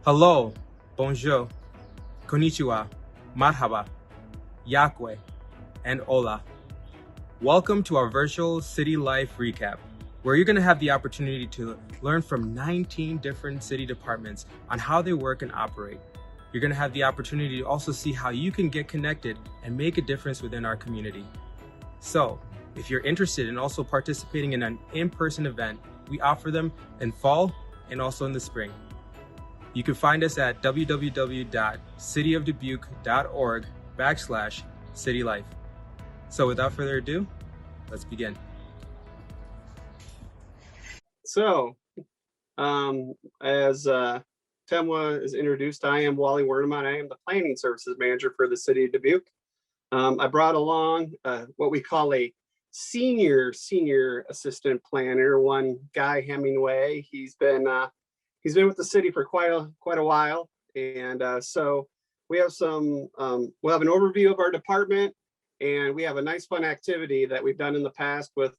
Hello, bonjour, konnichiwa, marhaba, yakwe, and hola. Welcome to our virtual city life recap, where you're going to have the opportunity to learn from 19 different city departments on how they work and operate. You're going to have the opportunity to also see how you can get connected and make a difference within our community. So, if you're interested in also participating in an in-person event, we offer them in fall and also in the spring. You can find us at www.cityofdubuque.org/citylife. So without further ado, let's begin. So, as Temwa is introduced, I am Wally Werneman. I am the Planning Services Manager for the City of Dubuque. I brought along what we call a senior assistant planner, one Guy Hemingway. He's been with the city for quite a while, and so we have we'll have an overview of our department, and we have a nice fun activity that we've done in the past with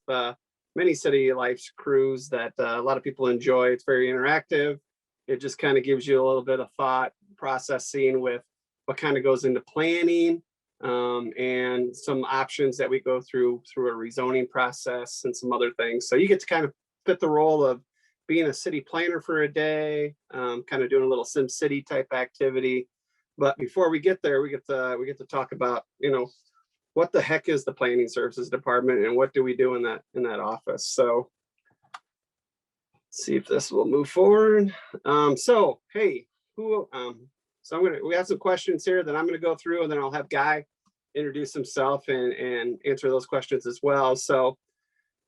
many city life crews that a lot of people enjoy. It's very interactive. It just kind of gives you a little bit of thought processing with what kind of goes into planning, and some options that we go through a rezoning process and some other things. So you get to kind of fit the role of being a city planner for a day, kind of doing a little Sim City type activity. But before we get there, we get to talk about, what the heck is the Planning Services Department and what do we do in that office? So let's see if this will move forward. So hey, we have some questions here that I'm gonna go through, and then I'll have Guy introduce himself and answer those questions as well. So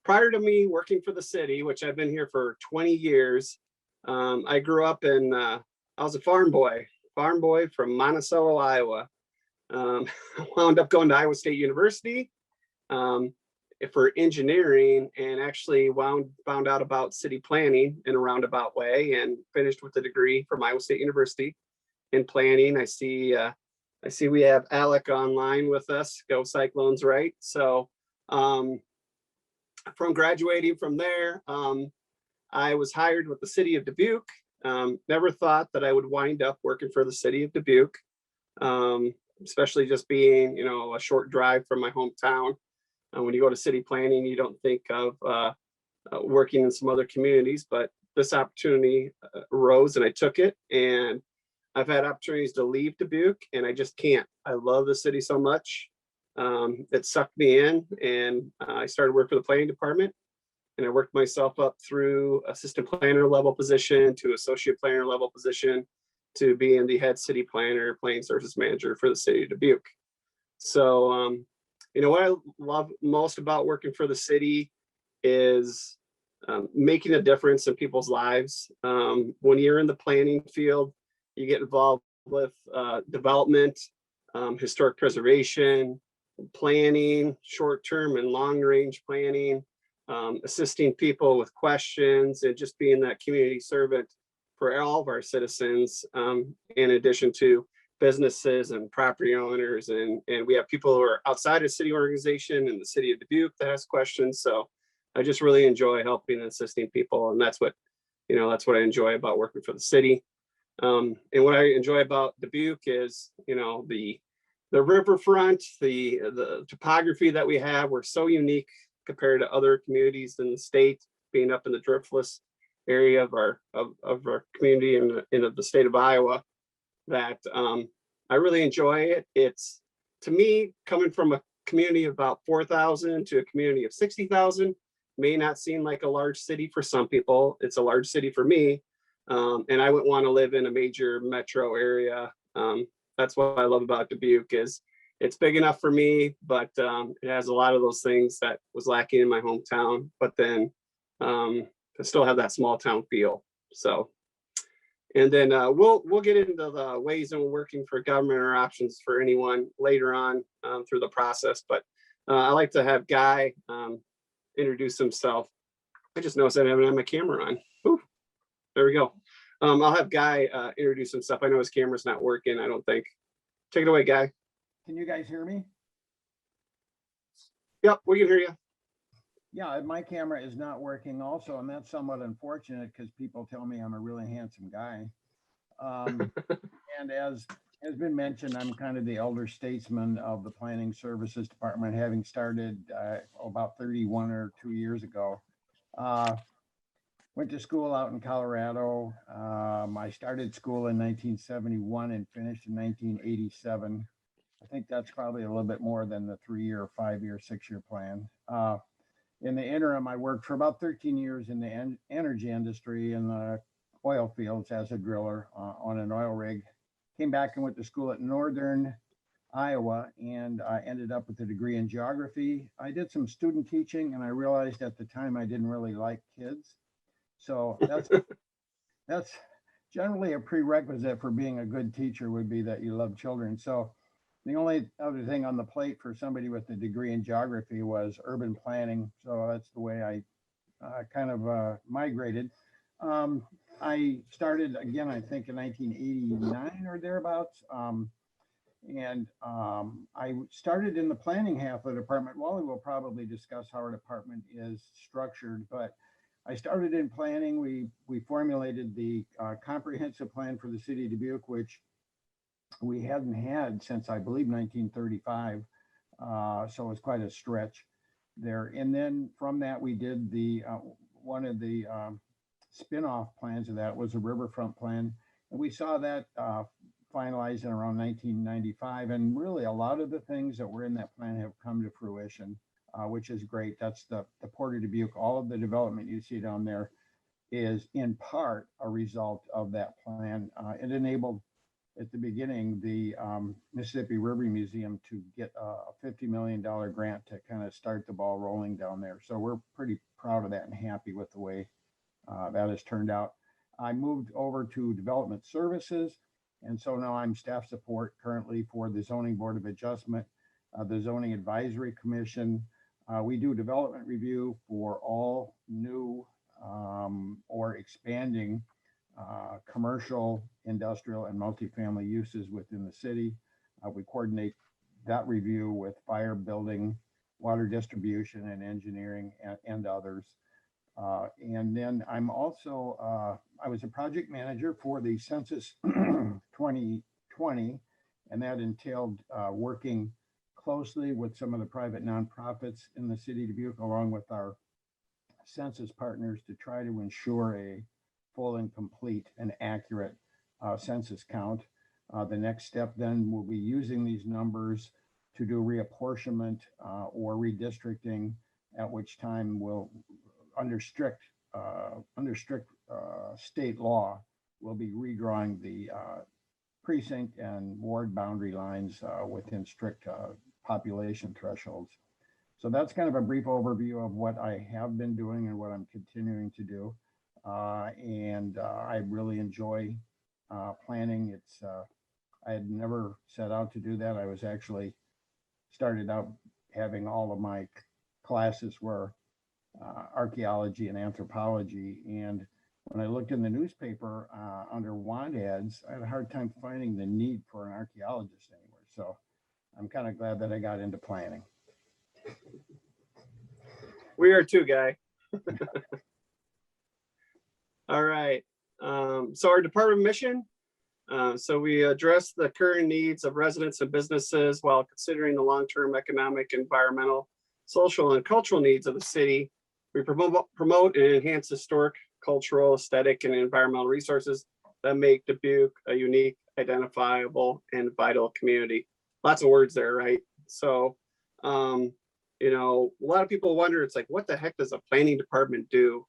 prior to me working for the city, which I've been here for 20 years, I grew up I was a farm boy from Monticello, Iowa. Wound up going to Iowa State University for engineering, and actually found out about city planning in a roundabout way, and finished with a degree from Iowa State University in planning. I see we have Alec online with us. Go Cyclones, right? So from graduating from there, I was hired with the city of Dubuque. Never thought that I would wind up working for the city of Dubuque, especially just being, a short drive from my hometown. When you go to city planning, you don't think of working in some other communities, but this opportunity arose and I took it. And I've had opportunities to leave Dubuque, and I just can't. I love the city so much. It sucked me in, and I started working for the planning department, and I worked myself up through assistant planner level position to associate planner level position to being the head city planner, planning services manager for the city of Dubuque. So, what I love most about working for the city is making a difference in people's lives. When you're in the planning field, you get involved with development, historic preservation, planning, short-term and long-range planning, assisting people with questions, and just being that community servant for all of our citizens, in addition to businesses and property owners. And we have people who are outside of city organization in the city of Dubuque that ask questions. So I just really enjoy helping and assisting people. And that's what I enjoy about working for the city. And what I enjoy about Dubuque is, the riverfront, the topography that we have. We're so unique compared to other communities in the state, being up in the driftless area of our community in the state of Iowa, that I really enjoy it. It's, to me, coming from a community of about 4,000 to a community of 60,000 may not seem like a large city for some people. It's a large city for me, and I wouldn't want to live in a major metro area. That's what I love about Dubuque, is it's big enough for me, but it has a lot of those things that was lacking in my hometown, but then to still have that small town feel. So, and then we'll get into the ways that we're working for government or options for anyone later on through the process. But I like to have Guy introduce himself. I just noticed I haven't had my camera on. Ooh, there we go. I'll have Guy introduce himself. I know his camera's not working, I don't think. Take it away, Guy. Can you guys hear me? Yep, we can hear you. Yeah, my camera is not working also, and that's somewhat unfortunate because people tell me I'm a really handsome guy. And as has been mentioned, I'm kind of the elder statesman of the Planning Services Department, having started about 31 or 2 years ago. Went to school out in Colorado. I started school in 1971 and finished in 1987. I think that's probably a little bit more than the 3-year, 5-year, 6-year plan. In the interim, I worked for about 13 years in the energy industry in the oil fields as a driller on an oil rig. Came back and went to school at Northern Iowa and I ended up with a degree in geography. I did some student teaching and I realized at the time I didn't really like kids. So that's generally a prerequisite for being a good teacher would be that you love children. So the only other thing on the plate for somebody with a degree in geography was urban planning. So that's the way I kind of migrated. I started again, I think in 1989 or thereabouts. I started in the planning half of the department. Wally will probably discuss how our department is structured, but I started in planning. We formulated the comprehensive plan for the city of Dubuque, which we hadn't had since I believe 1935. So it was quite a stretch there. And then from that, we did the one of the spin-off plans of that was a riverfront plan. And we saw that finalized in around 1995. And really a lot of the things that were in that plan have come to fruition, which is great. That's the Port of Dubuque. All of the development you see down there is in part a result of that plan. It enabled at the beginning the Mississippi River Museum to get a $50 million grant to kind of start the ball rolling down there. So we're pretty proud of that and happy with the way that has turned out. I moved over to development services. And so now I'm staff support currently for the Zoning Board of Adjustment, the Zoning Advisory Commission. We do development review for all new or expanding commercial, industrial, and multifamily uses within the city. We coordinate that review with fire, building, water distribution, and engineering, and others. And then I'm also, I was a project manager for the Census 2020, and that entailed working closely with some of the private nonprofits in the city of Dubuque, along with our census partners to try to ensure a full and complete and accurate census count. The next step then will be using these numbers to do reapportionment or redistricting, at which time we'll, under strict state law, we'll be redrawing the precinct and ward boundary lines within strict population thresholds. So that's kind of a brief overview of what I have been doing and what I'm continuing to do. I really enjoy planning. I had never set out to do that. I was actually started out having all of my classes were archaeology and anthropology. And when I looked in the newspaper under want ads, I had a hard time finding the need for an archaeologist anywhere. So I'm kind of glad that I got into planning. We are too, Guy. All right. So our department mission, so we address the current needs of residents and businesses while considering the long-term economic, environmental, social, and cultural needs of the city. We promote and enhance historic, cultural, aesthetic, and environmental resources that make Dubuque a unique, identifiable, and vital community. Lots of words there, right? So, you know, a lot of people wonder, it's like, what the heck does a planning department do?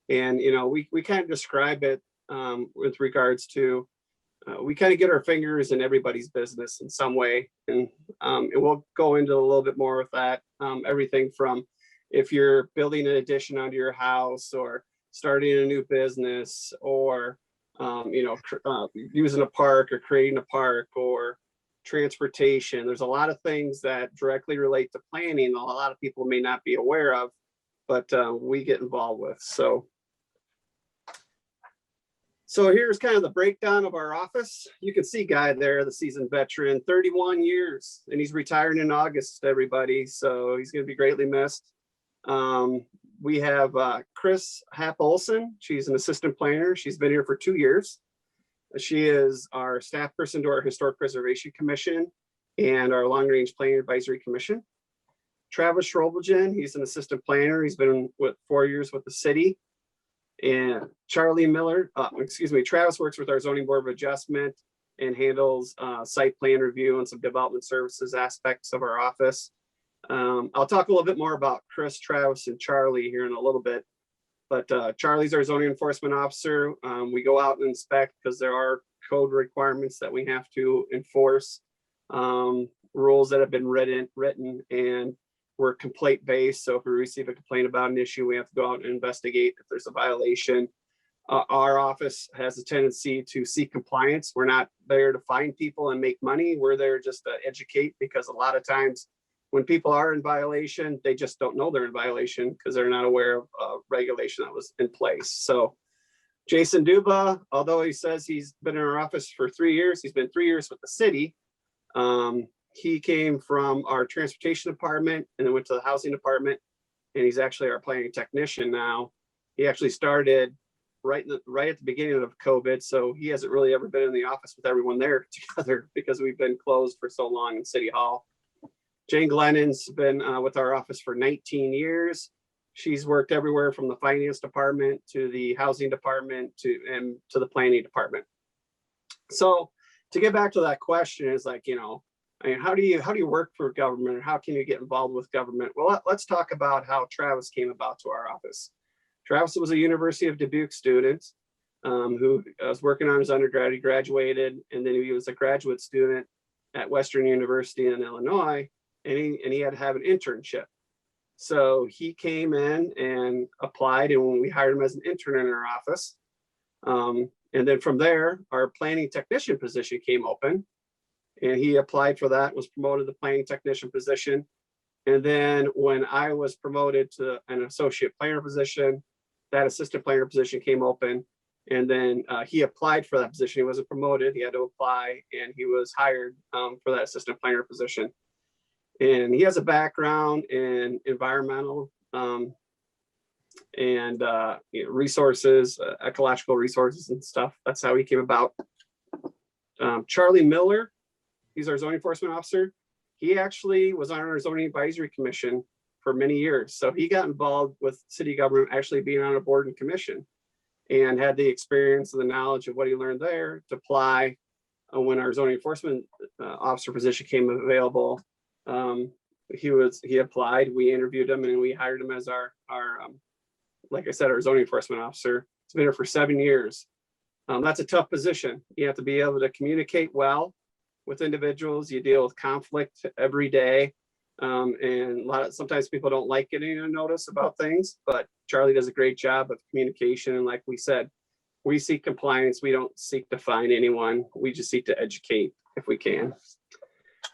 And, you know, we kind of describe it with regards to, we kind of get our fingers in everybody's business in some way. And we'll go into a little bit more with that. Everything from if you're building an addition onto your house or starting a new business or, you know, using a park or creating a park or transportation. There's a lot of things that directly relate to planning a lot of people may not be aware of, but we get involved with. So here's kind of the breakdown of our office. You can see Guy there, the seasoned veteran, 31 years, and he's retiring in August, everybody. So he's going to be greatly missed. We have Chris Happ Olson. She's an assistant planner. She's been here for 2 years. She is our staff person to our Historic Preservation Commission and our Long Range Planning Advisory Commission. Travis Schrobelgen, he's an assistant planner. He's been with 4 years with the city. And Charlie Miller, Travis works with our Zoning Board of Adjustment and handles site plan review and some development services aspects of our office. I'll talk a little bit more about Chris, Travis, and Charlie here in a little bit. But Charlie's our zoning enforcement officer. We go out and inspect because there are code requirements that we have to enforce, rules that have been written, and we're complaint based. So if we receive a complaint about an issue, we have to go out and investigate if there's a violation. Our office has a tendency to seek compliance. We're not there to find people and make money. We're there just to educate, because a lot of times when people are in violation, they just don't know they're in violation because they're not aware of regulation that was in place. So Jason Duba, although he says he's been in our office for 3 years, he's been 3 years with the city. He came from our transportation department and then went to the housing department, and he's actually our planning technician now. He actually started right at the beginning of COVID, so he hasn't really ever been in the office with everyone there together because we've been closed for so long in City Hall. Jane Glennon's been with our office for 19 years. She's worked everywhere from the finance department to the housing department to the planning department. So to get back to that question is like, how do you work for government, or how can you get involved with government? Well, let's talk about how Travis came about to our office. Travis was a University of Dubuque student who was working on his undergrad. He graduated, and then he was a graduate student at Western University in Illinois, and he had to have an internship. So he came in and applied, and when we hired him as an intern in our office, and then from there, our planning technician position came open, and he applied for that, was promoted to the planning technician position. And then when I was promoted to an associate planner position, that assistant planner position came open, and then he applied for that position. He wasn't promoted, he had to apply, and he was hired for that assistant planner position. And he has a background in environmental and resources, ecological resources and stuff. That's how he came about. Charlie Miller, he's our zoning enforcement officer. He actually was on our zoning advisory commission for many years. So he got involved with city government, actually being on a board and commission, and had the experience and the knowledge of what he learned there to apply when our zoning enforcement officer position came available. He applied, we interviewed him, and we hired him as our like I said, our zoning enforcement officer. He's been here for 7 years. That's a tough position. You have to be able to communicate well with individuals. You deal with conflict every day. And sometimes people don't like getting a notice about things, but Charlie does a great job of communication. And like we said, we seek compliance. We don't seek to fine anyone. We just seek to educate if we can.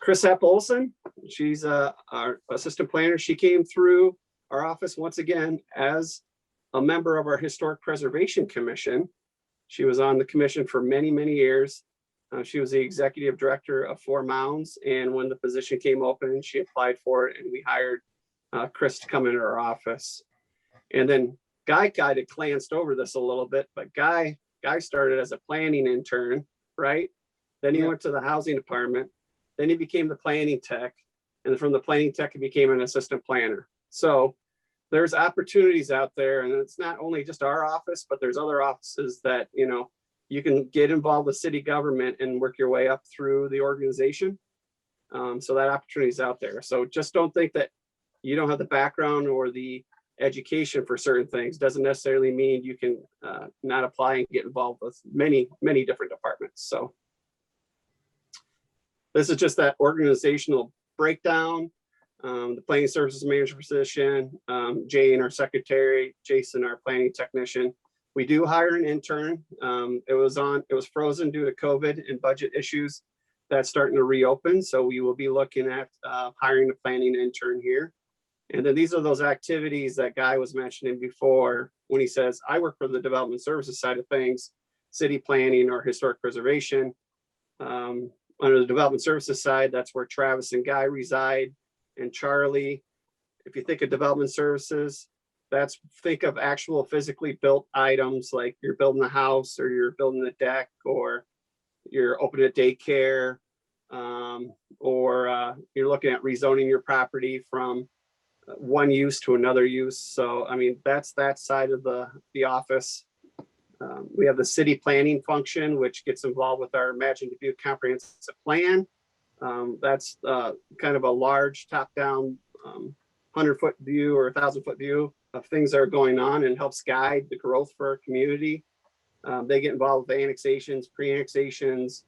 Chris Olson, she's our assistant planner. She came through our office once again as a member of our Historic Preservation Commission. She was on the commission for many, many years. She was the executive director of Four Mounds, and when the position came open, she applied for it, and we hired Chris to come into our office. And then Guy kind of glanced over this a little bit, but Guy started as a planning intern, right? Then he went to the housing department. Then he became the planning tech, and from the planning tech, he became an assistant planner. So there's opportunities out there, and it's not only just our office, but there's other offices that, you can get involved with city government and work your way up through the organization. So that opportunity is out there. So just don't think that you don't have the background or the education for certain things. Doesn't necessarily mean you can not apply and get involved with many, many different departments. So this is just that organizational breakdown. The planning services manager position, Jane, our secretary, Jason, our planning technician. We do hire an intern. It was frozen due to COVID and budget issues. That's starting to reopen. So we will be looking at hiring a planning intern here. And then these are those activities that Guy was mentioning before when he says, I work for the development services side of things, city planning or historic preservation. Under the development services side, that's where Travis and Guy reside. And Charlie, if you think of development services, think of actual physically built items, like you're building a house or you're building a deck or you're open at daycare, or you're looking at rezoning your property from one use to another use. So, I mean, that's that side of the office. We have the city planning function, which gets involved with our Imagine Dubuque comprehensive plan. That's kind of a large top-down 100-foot view or 1,000-foot view of things that are going on and helps guide the growth for our community. They get involved with annexations, pre-annexations,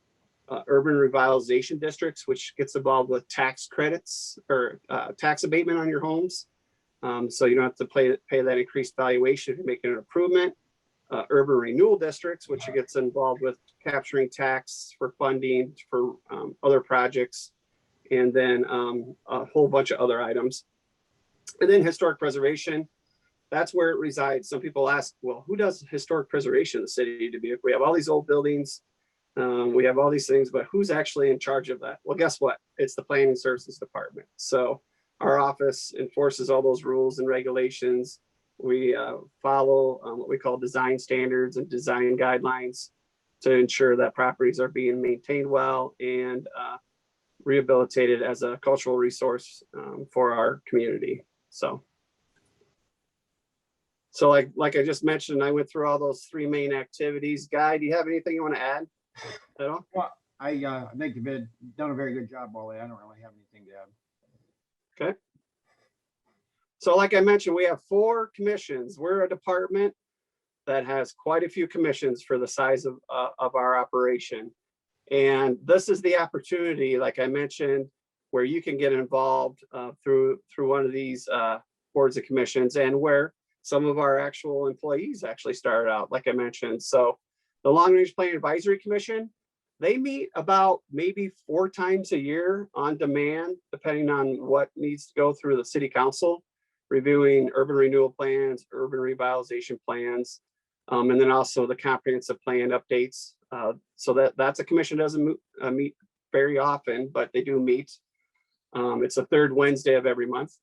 urban revitalization districts, which gets involved with tax credits or tax abatement on your homes. So you don't have to pay that increased valuation if you're making an improvement. Urban renewal districts, which gets involved with capturing tax for funding for other projects, and then a whole bunch of other items. And then historic preservation, that's where it resides. Some people ask, well, who does historic preservation in the city of Dubuque? We have all these old buildings, we have all these things, but who's actually in charge of that? Well, guess what? It's the Planning Services Department. So our office enforces all those rules and regulations. We follow what we call design standards and design guidelines to ensure that properties are being maintained well and rehabilitated as a cultural resource for our community. So like I just mentioned, I went through all those three main activities. Guy, do you have anything you want to add at all? Well, I think you've done a very good job, Wally. I don't really have anything to add. Okay. So like I mentioned, we have 4 commissions. We're a department that has quite a few commissions for the size of our operation. And this is the opportunity, like I mentioned, where you can get involved through one of these boards and commissions, and where some of our actual employees actually started out, like I mentioned. So the Long Range Planning Advisory Commission, they meet about maybe 4 times a year on demand, depending on what needs to go through the city council, reviewing urban renewal plans, urban revitalization plans, and then also the comprehensive plan updates. So that's a commission doesn't meet very often, but they do meet. It's the 3rd Wednesday of every month.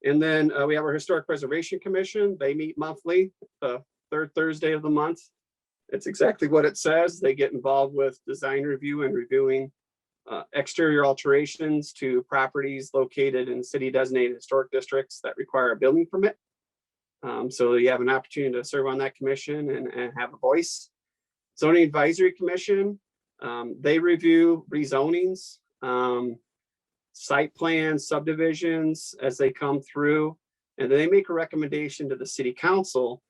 And then we have our Historic Preservation Commission. They meet monthly, the 3rd Thursday of the month. It's exactly what it says. They get involved with design review and reviewing exterior alterations to properties located in city designated historic districts that require a building permit. So you have an opportunity to serve on that commission and have a voice. Zoning Advisory Commission, they review rezonings, site plans, subdivisions as they come through, and then they make a recommendation to the city council,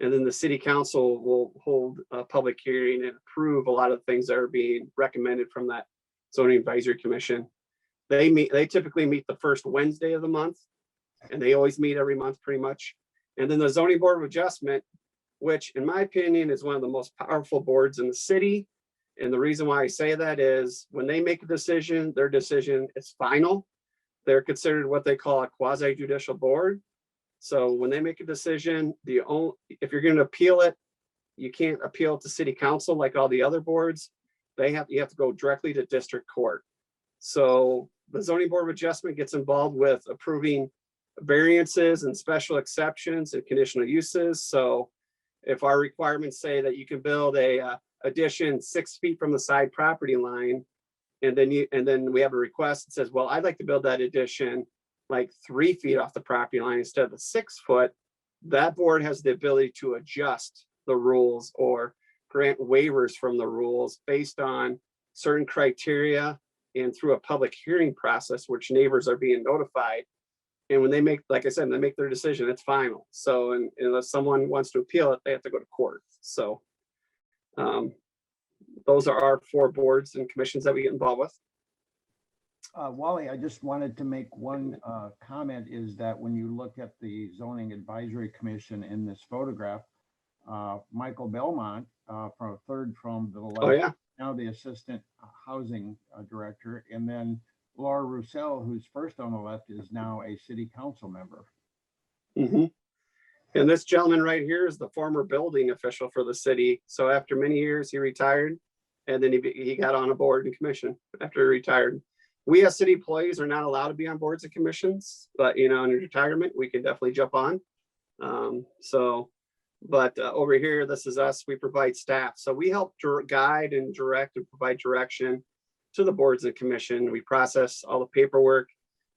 and then the city council will hold a public hearing and approve a lot of things that are being recommended from that Zoning Advisory Commission. They typically meet the 1st Wednesday of the month, and they always meet every month pretty much. And then the Zoning Board of Adjustment, which in my opinion is one of the most powerful boards in the city. And the reason why I say that is when they make a decision, their decision is final. They're considered what they call a quasi-judicial board. So when they make a decision, if you're going to appeal it, you can't appeal it to city council like all the other boards. You have to go directly to district court. So the Zoning Board of Adjustment gets involved with approving variances and special exceptions and conditional uses. So if our requirements say that you can build a addition 6 feet from the side property line, and then we have a request that says, well, I'd like to build that addition like 3 feet off the property line instead of the 6 foot, that board has the ability to adjust the rules or grant waivers from the rules based on certain criteria and through a public hearing process, which neighbors are being notified. And when they make, like I said, they make their decision, it's final. So unless someone wants to appeal it, they have to go to court. So those are our 4 boards and commissions that we get involved with. Wally, I just wanted to make one comment, is that when you look at the Zoning Advisory Commission in this photograph, Michael Belmont, from 3rd from the left, Oh yeah, now the Assistant Housing Director, and then Laura Roussel, who's 1st on the left, is now a City Council member. mm-hmm. And this gentleman right here is the former building official for the city. So after many years, he retired, and then he got on a board and commission after he retired. We as city employees are not allowed to be on boards and commissions, but in retirement, we can definitely jump on. So But over here, this is us. We provide staff. So we help guide and direct and provide direction to the boards and commission. We process all the paperwork,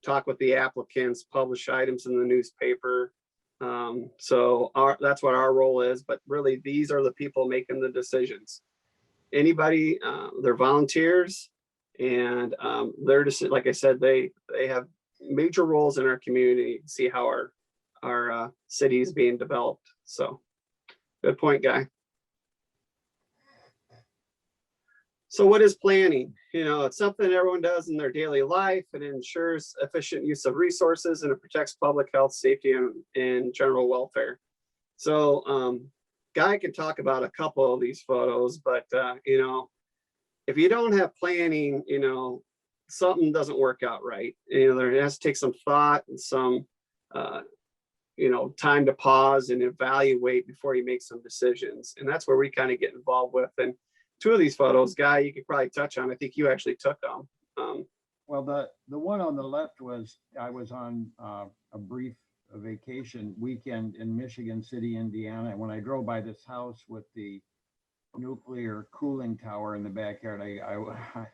talk with the applicants, publish items in the newspaper. So that's what our role is. But really, these are the people making the decisions. Anybody, they're volunteers, and they're just, like I said, they have major roles in our community. See how our city is being developed. So good point, Guy. So what is planning? You know, it's something everyone does in their daily life. It ensures efficient use of resources, and it protects public health, safety, and general welfare. So Guy can talk about a couple of these photos, but you know, if you don't have planning, you know, something doesn't work out right. You know, there has to take some thought and some you know, time to pause and evaluate before you make some decisions. And that's where we kind of get involved with. And two of these photos, Guy, you could probably touch on. I think you actually took them. Well, the one on the left was, I was on a brief vacation weekend in Michigan City, Indiana. And when I drove by this house with the nuclear cooling tower in the backyard, I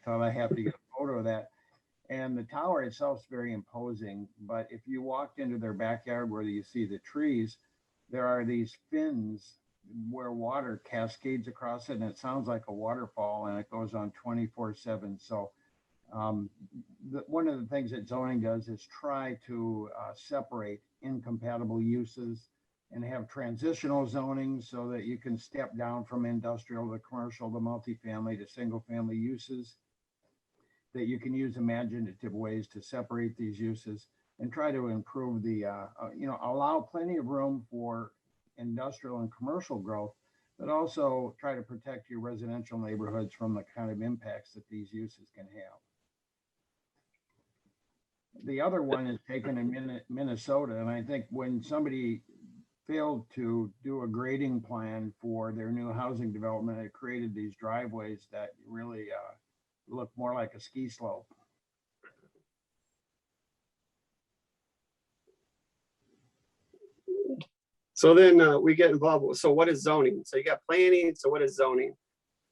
thought I have to get a photo of that. And the tower itself is very imposing, but if you walked into their backyard where you see the trees, there are these fins where water cascades across it, and it sounds like a waterfall, and it goes on 24/7. So one of the things that zoning does is try to separate incompatible uses and have transitional zoning so that you can step down from industrial to commercial to multifamily to single family uses, that you can use imaginative ways to separate these uses and try to improve the, you know, allow plenty of room for industrial and commercial growth, but also try to protect your residential neighborhoods from the kind of impacts that these uses can have. The other one is taken in Minnesota, and I think when somebody failed to do a grading plan for their new housing development, it created these driveways that really look more like a ski slope. So then we get involved with, so what is zoning? So you got planning, so what is zoning?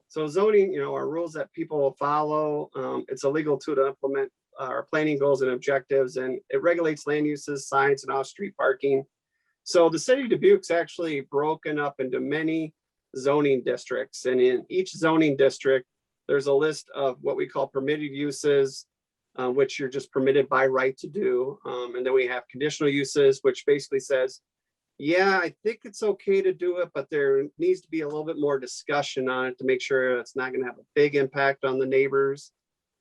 So zoning, you know, are rules that people follow. It's a legal tool to implement our planning goals and objectives, and it regulates land uses, signs, and off-street parking. So the city of Dubuque's actually broken up into many zoning districts, and in each zoning district, there's a list of what we call permitted uses, which you're just permitted by right to do. And then we have conditional uses, which basically says, yeah, I think it's okay to do it, but there needs to be a little bit more discussion on it to make sure it's not going to have a big impact on the neighbors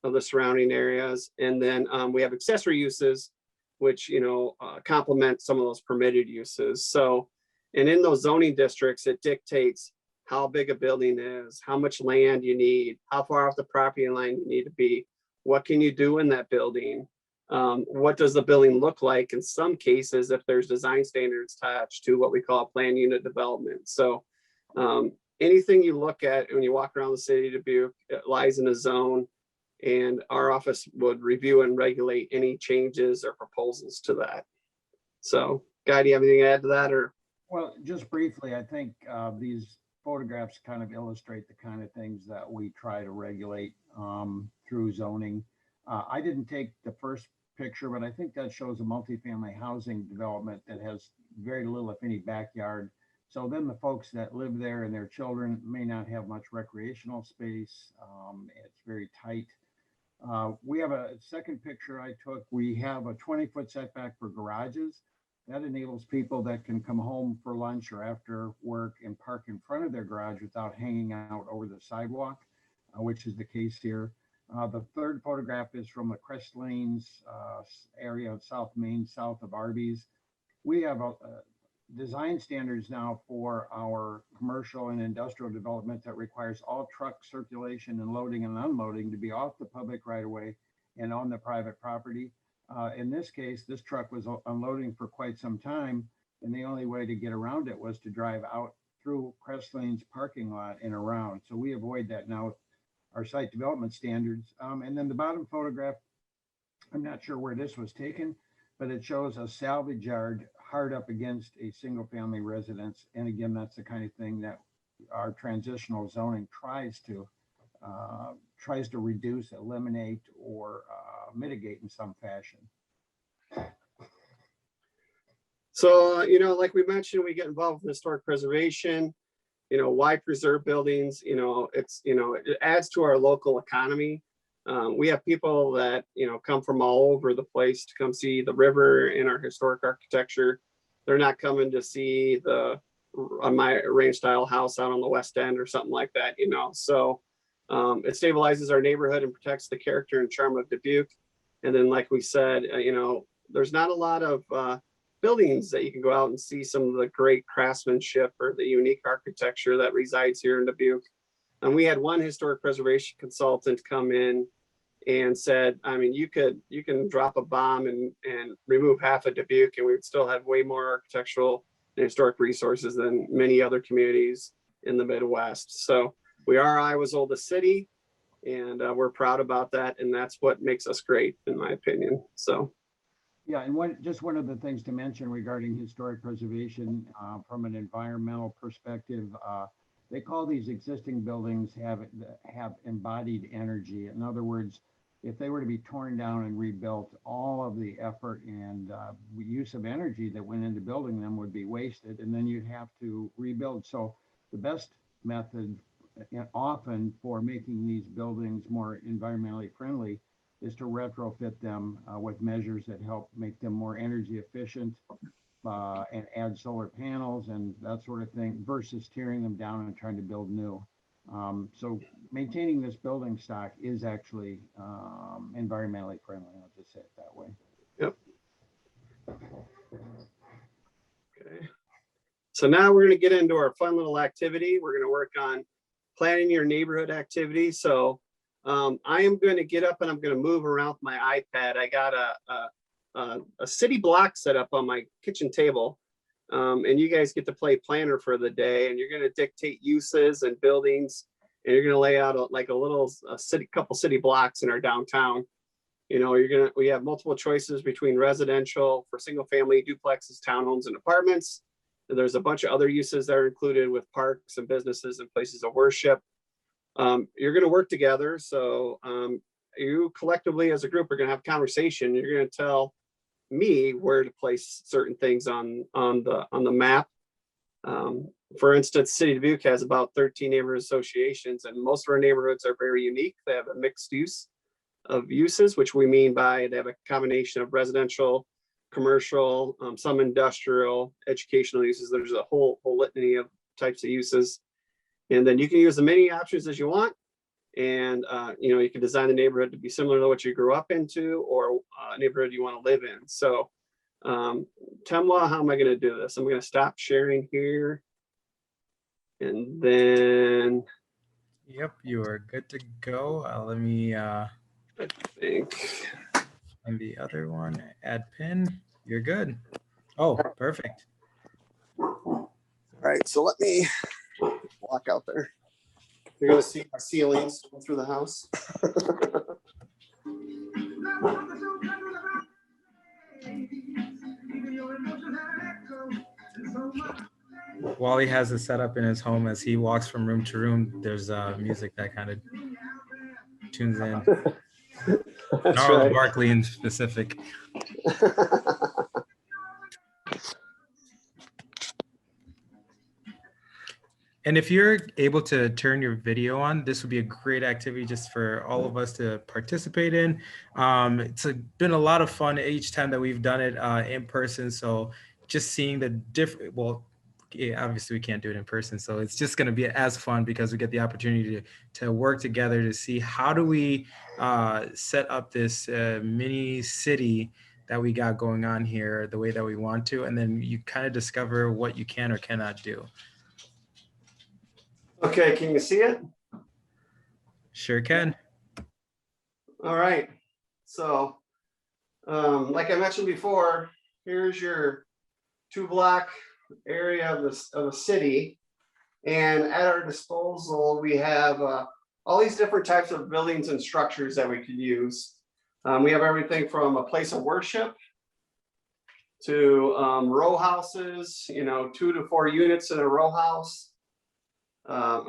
of the surrounding areas. And then we have accessory uses, which, you know, complement some of those permitted uses. So, and in those zoning districts, it dictates how big a building is, how much land you need, how far off the property line you need to be, what can you do in that building, what does the building look like in some cases if there's design standards attached to what we call plan unit development. So anything you look at when you walk around the city of Dubuque, it lies in a zone, and our office would review and regulate any changes or proposals to that. So Guy, do you have anything to add to that? Or? Well, just briefly, I think these photographs kind of illustrate the kind of things that we try to regulate through zoning. I didn't take the first picture, but I think that shows a multifamily housing development that has very little, if any, backyard. So then the folks that live there and their children may not have much recreational space. It's very tight. We have a second picture I took. We have a 20-foot setback for garages. That enables people that can come home for lunch or after work and park in front of their garage without hanging out over the sidewalk, which is the case here. The third photograph is from the Crest Lanes area of South Main, south of Arby's. We have design standards now for our commercial and industrial development that requires all truck circulation and loading and unloading to be off the public right of way and on the private property. In this case, this truck was unloading for quite some time, and the only way to get around it was to drive out through Crest Lane's parking lot and around. So we avoid that now with our site development standards. And then the bottom photograph, I'm not sure where this was taken, but it shows a salvage yard hard up against a single family residence. And again, that's the kind of thing that our transitional zoning tries to reduce, eliminate, or mitigate in some fashion. So, like we mentioned, we get involved in historic preservation. Why preserve buildings? It adds to our local economy. We have people that, come from all over the place to come see the river and our historic architecture. They're not coming to see my ranch style house out on the West End or something like that, So it stabilizes our neighborhood and protects the character and charm of Dubuque. And then, like we said, there's not a lot of buildings that you can go out and see some of the great craftsmanship or the unique architecture that resides here in Dubuque. And we had one historic preservation consultant come in and said, I mean, you can drop a bomb and remove half of Dubuque and we would still have way more architectural and historic resources than many other communities in the Midwest. So we are Iowa's oldest city, and we're proud about that. And that's what makes us great, in my opinion. So. Yeah, and one of the things to mention regarding historic preservation from an environmental perspective, they call these existing buildings have embodied energy. In other words, if they were to be torn down and rebuilt, all of the effort and use of energy that went into building them would be wasted, and then you'd have to rebuild. So the best method often for making these buildings more environmentally friendly is to retrofit them with measures that help make them more energy efficient and add solar panels and that sort of thing versus tearing them down and trying to build new. So maintaining this building stock is actually environmentally friendly. I'll just say it that way. Yep. Okay. So now we're going to get into our fun little activity. We're going to work on planning your neighborhood activity. So I am going to get up and I'm going to move around with my iPad. I got a city block set up on my kitchen table. And you guys get to play planner for the day, and you're going to dictate uses and buildings, and you're going to lay out couple city blocks in our downtown. We have multiple choices between residential for single family, duplexes, townhomes, and apartments. And there's a bunch of other uses that are included with parks and businesses and places of worship. You're going to work together. So you collectively as a group are going to have a conversation. You're going to tell me where to place certain things on the map. For instance, City of Dubuque has about 13 neighborhood associations, and most of our neighborhoods are very unique. They have a mixed use of uses, which we mean by they have a combination of residential, commercial, some industrial, educational uses. There's a whole litany of types of uses. And then you can use as many options as you want. And, you can design the neighborhood to be similar to what you grew up into or a neighborhood you want to live in. So, Temwa, how am I going to do this? I'm going to stop sharing here. And then. Yep, you are good to go. Let me, I think. And the other one, add pin. You're good. Oh, perfect. All right, so let me walk out there. You're going to see our ceilings through the house. Wally has it set up in his home as he walks from room to room. There's music that kind of tunes in. That's Gnarls right. Barkley in specific. And if you're able to turn your video on, this would be a great activity just for all of us to participate in. It's been a lot of fun each time that we've done it in person. So just seeing the different, obviously we can't do it in person. So it's just going to be as fun because we get the opportunity to work together to see how do we set up this mini city that we got going on here the way that we want to. And then you kind of discover what you can or cannot do. Okay, can you see it? Sure can. All right. So, like I mentioned before, here's your 2-block area of the city, and at our disposal we have all these different types of buildings and structures that we could use. We have everything from a place of worship to row houses, 2 to 4 units in a row house,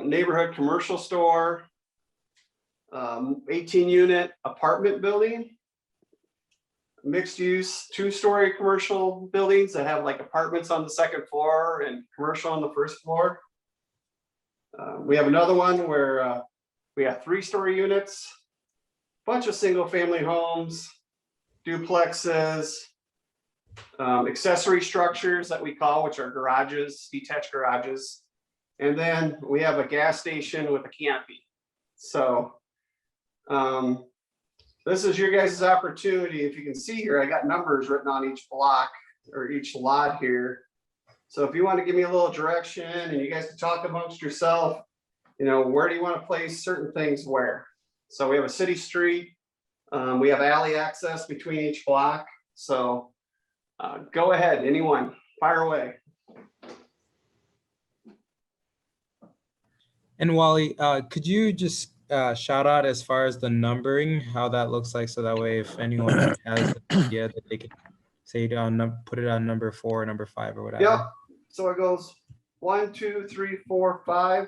neighborhood commercial store, 18-unit apartment building, mixed use 2-story commercial buildings that have like apartments on the second floor and commercial on the first floor. We have another one where we have 3-story units, bunch of single family homes, duplexes, accessory structures that we call, which are garages, detached garages. And then we have a gas station with a canopy. So this is your guys' opportunity. If you can see here, I got numbers written on each block or each lot here. So if you want to give me a little direction and you guys can talk amongst yourself, where do you want to place certain things where? So we have a city street. We have alley access between each block. So go ahead, anyone, fire away. And Wally, could you just shout out as far as the numbering, how that looks like, so that way if anyone has an idea that they could say put it on number 4 or number 5 or whatever. Yep. So it goes 1, 2, 3, 4, 5,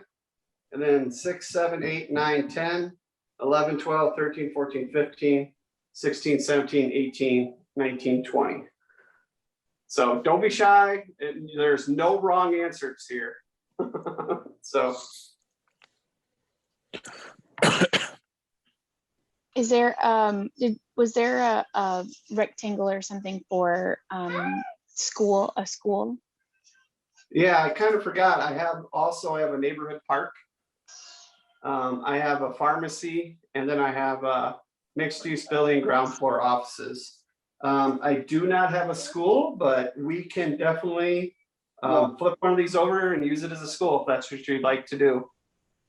and then 6, 7, 8, 9, 10, 11, 12, 13, 14, 15, 16, 17, 18, 19, 20. So don't be shy. There's no wrong answers here. So. Is there was there a rectangle or something for a school? Yeah, I kind of forgot. I have a neighborhood park. I have a pharmacy, and then I have a mixed use building, ground floor offices. I do not have a school, but we can definitely flip one of these over and use it as a school if that's what you'd like to do.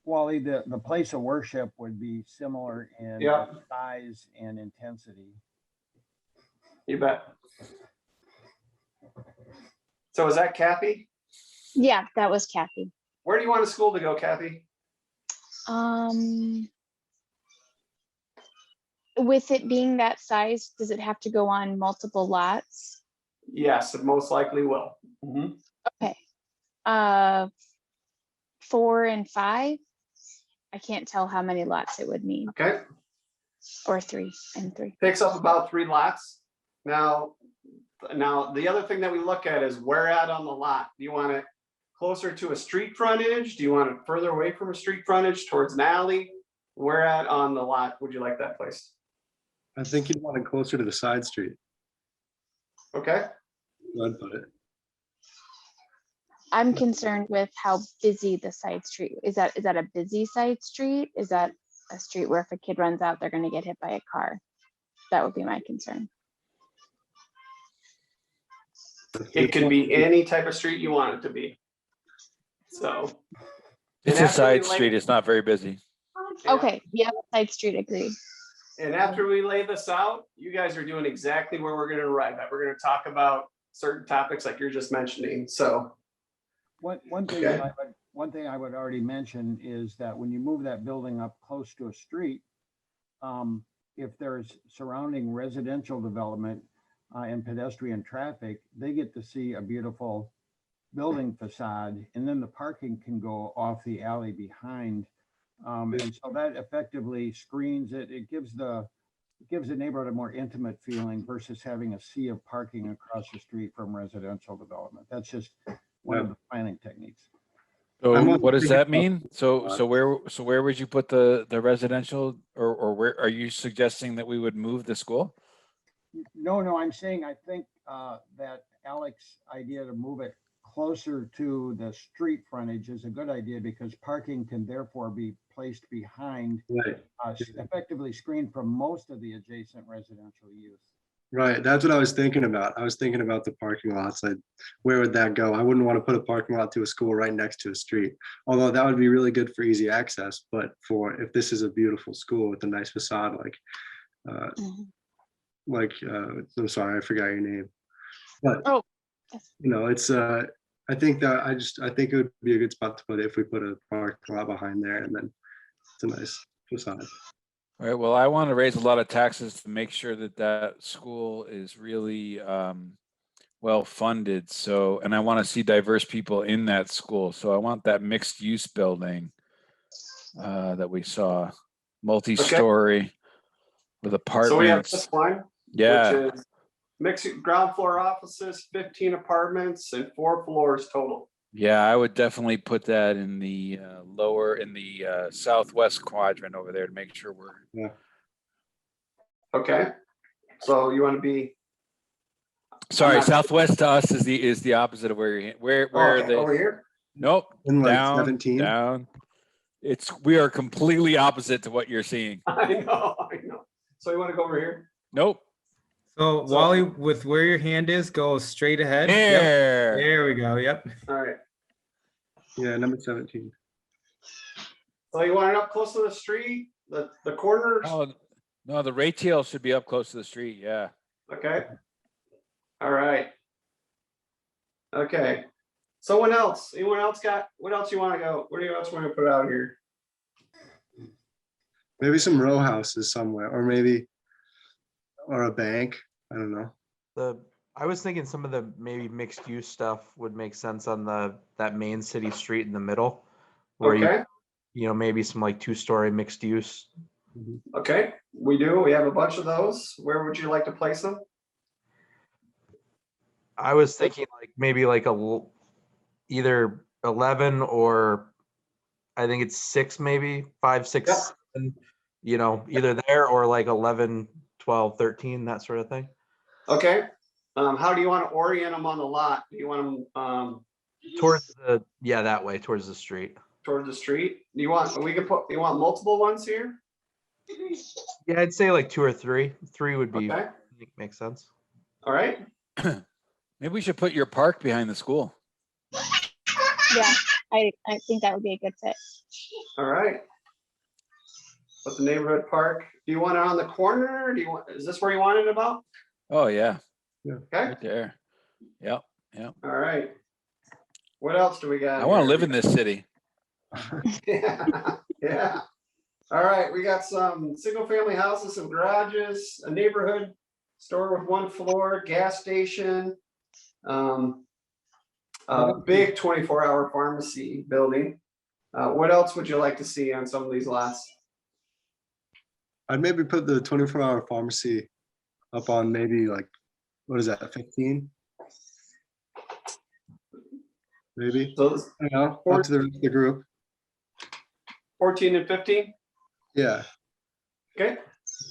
Wally, the place of worship would be similar in size and intensity. You bet. So is that Kathy? Yeah, that was Kathy. Where do you want a school to go, Kathy? With it being that size, does it have to go on multiple lots? Yes, it most likely will. Mm-hmm. Okay. 4 and 5. I can't tell how many lots it would need. Okay. Or 3 and 3. Picks up about 3 lots. Now the other thing that we look at is where at on the lot. Do you want it closer to a street frontage? Do you want it further away from a street frontage towards an alley? Where at on the lot would you like that placed? I think you'd want it closer to the side street. Okay. I'd put it. I'm concerned with how busy the side street is. That a busy side street? Is that a street where if a kid runs out, they're going to get hit by a car? That would be my concern. It can be any type of street you want it to be. So it's a side street. It's not very busy. Yeah. Okay. Yeah, side street. Agreed. And after we lay this out, you guys are doing exactly where we're going to arrive at. We're going to talk about certain topics like you're just mentioning. So one thing I would already mention is that when you move that building up close to a street, if there's surrounding residential development and pedestrian traffic, they get to see a beautiful building facade, and then the parking can go off the alley behind. And so that effectively screens it. It gives the neighborhood a more intimate feeling versus having a sea of parking across the street from residential development. That's just one of the planning techniques. So what does that mean? So where would you put the residential, or where are you suggesting that we would move the school? No, I'm saying I think that Alex's idea to move it closer to the street frontage is a good idea because parking can therefore be placed behind, effectively screened from most of the adjacent residential use. Right, that's what I was thinking about. I was thinking about the parking lots. Where would that go? I wouldn't want to put a parking lot to a school right next to a street, although that would be really good for easy access. But if this is a beautiful school with a nice facade, I'm sorry, I forgot your name, but it's I think it would be a good spot to put it if we put a parking lot behind there, and then it's a nice facade. All right. Well, I want to raise a lot of taxes to make sure that school is really well funded. So, and I want to see diverse people in that school. So I want that mixed use building that we saw, multi-story with So we have this apartments. one, Yeah. which is mixed ground floor offices, 15 apartments and 4 floors total. Yeah, I would definitely put that in the lower, in the southwest quadrant over there to make sure we're. Okay. So you want to be. Sorry, not- southwest to us is the opposite of where you're, where are they? Over here? Nope, In like down, 17? down. We are completely opposite to what you're seeing. I know. So you want to go over here? Nope. So Wally, with where your hand is, go straight ahead. Yep. There. There we go. Yep. All right. Yeah, number 17. So you want it up close to the street, the corners? Oh, no, the retail should be up close to the street. Yeah. Okay. All right. Okay. Someone else? Anyone else got? What else you want to go? What else want to put out here? Maybe some row houses somewhere, or maybe, or a bank. I don't know. I was thinking some of the maybe mixed use stuff would make sense on that main city street in the middle, where Okay. you know, maybe some like 2-story mixed use. Okay. We do. We have a bunch of those. Where would you like to place them? I was thinking like maybe like either 11 or I think it's 6, maybe 5, 6, Yep. 7, you know, either there or like 11, 12, 13, that sort of thing. Okay. How do you want to orient them on the lot? Do you want them Towards that way, towards the street. towards the street? Do you want you want multiple ones here? Yeah, I'd say like 2 or 3. 3 would be, Okay. I think, makes sense. All right. Maybe we should put your park behind the school. Yeah, I think that would be a good fit. All right. Put the neighborhood park. Do you want it on the corner? Is this where you want it about? Oh, yeah. Okay. Right there. Yep. All right. What else do we got? I want to here? live in this city. Yeah. Yeah. All right. We got some single family houses, some garages, a neighborhood store with 1 floor, gas station, a big 24-hour pharmacy building. What else would you like to see on some of these lots? I'd maybe put the 24-hour pharmacy up on maybe like, what is that, 15? Maybe. So I don't know, up to the rest of the group. 14 and 15. Yeah, Okay.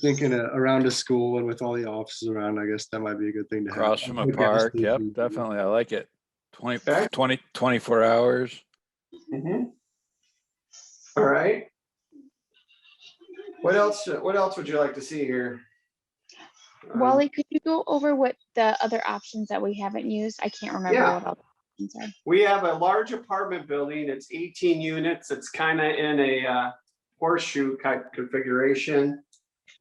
thinking around a school and with all the offices around, I guess that might be a good thing to have. Across from a Gas park. Yep, station. definitely. I like it. 20, Okay. 24 hours. Mhm. All right. What else would you like to see here? Wally, could you go over what the other options that we haven't used? I can't remember Yeah. what all the options are. We have a large apartment building. It's 18 units. It's kind of in a horseshoe type configuration.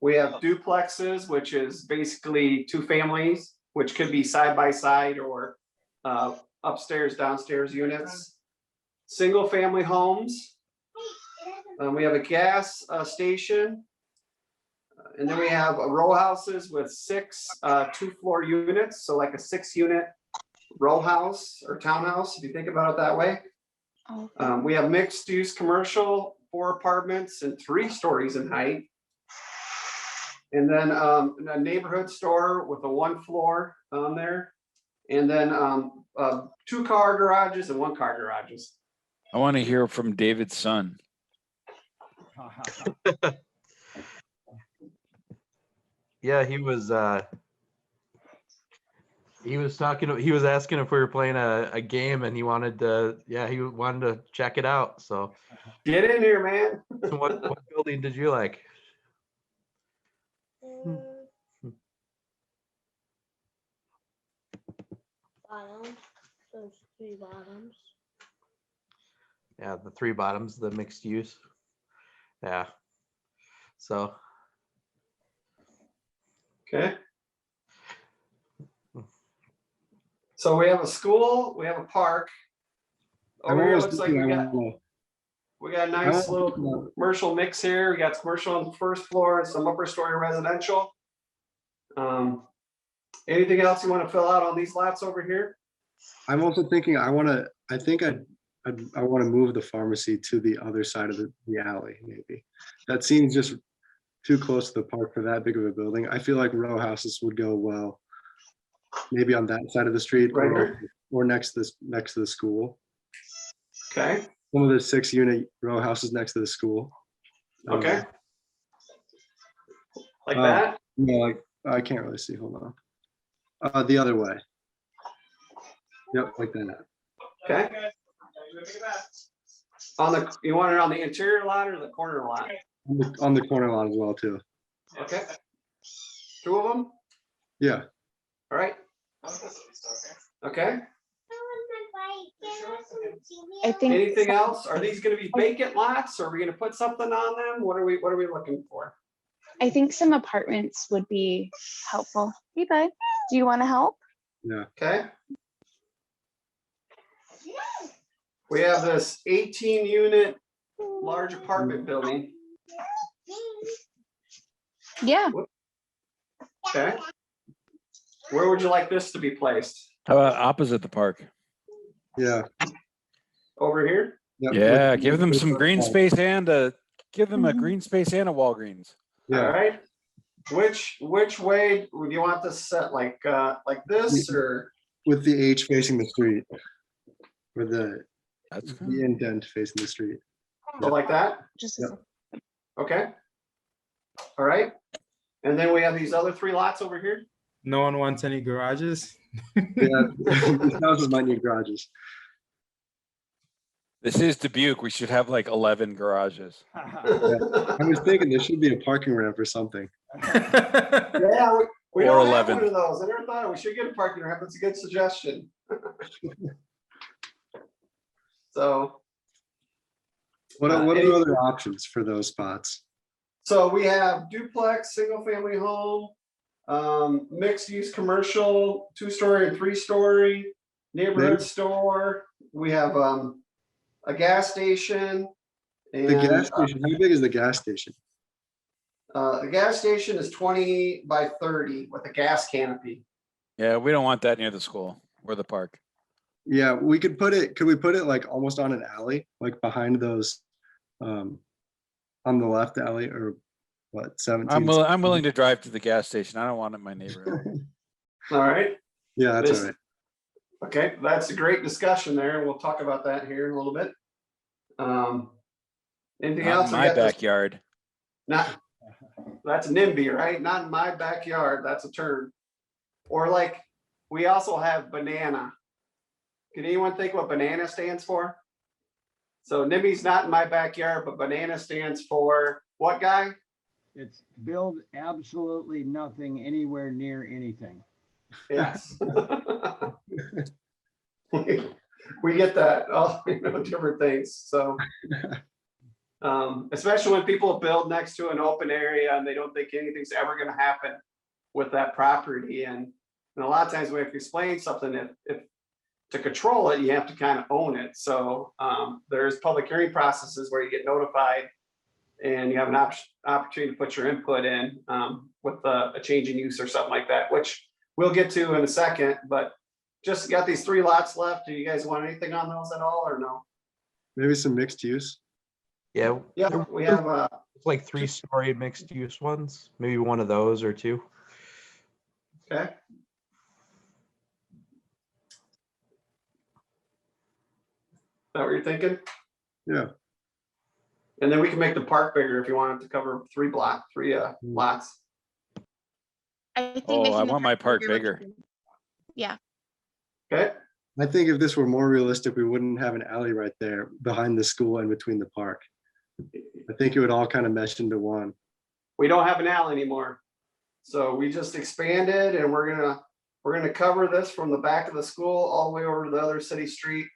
We have duplexes, which is basically 2 families, which could be side by side or upstairs, downstairs units. Single family homes. We have a gas station. And then we have row houses with 6 2-floor units. So like a 6-unit row house or townhouse, if you think about it that way. Oh, We have mixed use commercial, 4 apartments and 3 stories in height. And then a neighborhood store with a 1 floor on there. And then 2 car garages and 1 car garages. I want to hear from David's son. Yeah, he was talking, he was asking if we were playing a game and he wanted to check it out. So Get in here, man. so what building did you like? Bottoms, those 3 bottoms. Yeah, the 3 bottoms, the mixed use. Yeah. So Okay. So we have a school, we have a park. I'm Over here, always looks like thinking we got a nice little commercial mix here. We got commercial on the first floor and some upper story residential. Anything else you want to fill out on these lots over here? I'm also thinking I want to move the pharmacy to the other side of the alley, maybe. That seems just too close to the park for that big of a building. I feel like row houses would go well, maybe on that side of the street Right here? or next to the school. Okay, Some of the 6-unit row houses next to the school. okay. Like Um, that? No, like I can't really see. Hold on. The other way. Yep, like that. Okay. You want it on the interior lot or the corner lot? On the corner lot as well too. Okay. 2 of them? Yeah. All right. Okay. I think Anything else? Are these gonna be vacant lots? Are we gonna put something on them? What are we looking for? I think some apartments would be helpful. Hey, bud, do you want to help? Yeah. Okay. We have this 18-unit large apartment building. Yeah, Okay. Where would you like this to be placed? How about opposite the park? Yeah. Over here? Yep. Yeah, give them some green space and give them a green space and a Walgreens. All Yeah. right. Which way would you want this set? Like this or? With the H facing the street. Or the That's indent facing the street. So like that? just Yep. Okay. All right. And then we have these other 3 lots over here. No one wants any garages. Yeah. These houses might need garages. This is Dubuque. We should have like 11 garages. I was thinking there should be a parking ramp or something. Yeah, we Or don't have 11. one of those. I never thought we should get a parking ramp. That's a good suggestion. So. What are any- other options for those spots? So we have duplex, single family home, mixed use commercial, 2-story and 3-story, neighborhood store. We have a gas station. And The gas station, how big is the gas station? the gas station is 20 by 30 with a gas canopy. Yeah, we don't want that near the school or the park. Yeah, could we put it like almost on an alley, like behind those, on the left alley or what, 17? I'm willing to drive to the gas station. I don't want it in my neighborhood. All right. Yeah, that's This- all right. Okay, that's a great discussion there. We'll talk about that here in a little bit. Anything Not else? in We my got this- backyard. Not, that's NIMBY, right? Not in my backyard. That's a term. Or like, we also have banana. Can anyone think what banana stands for? So NIMBY's not in my backyard, but banana stands for what, guy? It's build absolutely nothing anywhere near anything. Yes. We get that, all different things, so. Especially when people build next to an open area and they don't think anything's ever gonna happen with that property, and a lot of times we have to explain something, if to control it, you have to kind of own it, so there's public hearing processes where you get notified and you have an opportunity to put your input in with a change in use or something like that, which we'll get to in a second, but just got these 3 lots left. Do you guys want anything on those at all or no? Maybe some mixed use. Yeah. Yeah, we have It's like 3-story mixed use ones, maybe one of those or 2. okay. Is that what you're thinking? Yeah. And then we can make the park bigger if you want it to cover 3 lots. I think. Oh, making I the want my park would bigger. be- Yeah, Okay, I think if this were more realistic, we wouldn't have an alley right there behind the school and between the park. I think it would all kind of mesh into one. we don't have an alley anymore. So we just expanded and we're gonna cover this from the back of the school all the way over to the other city street.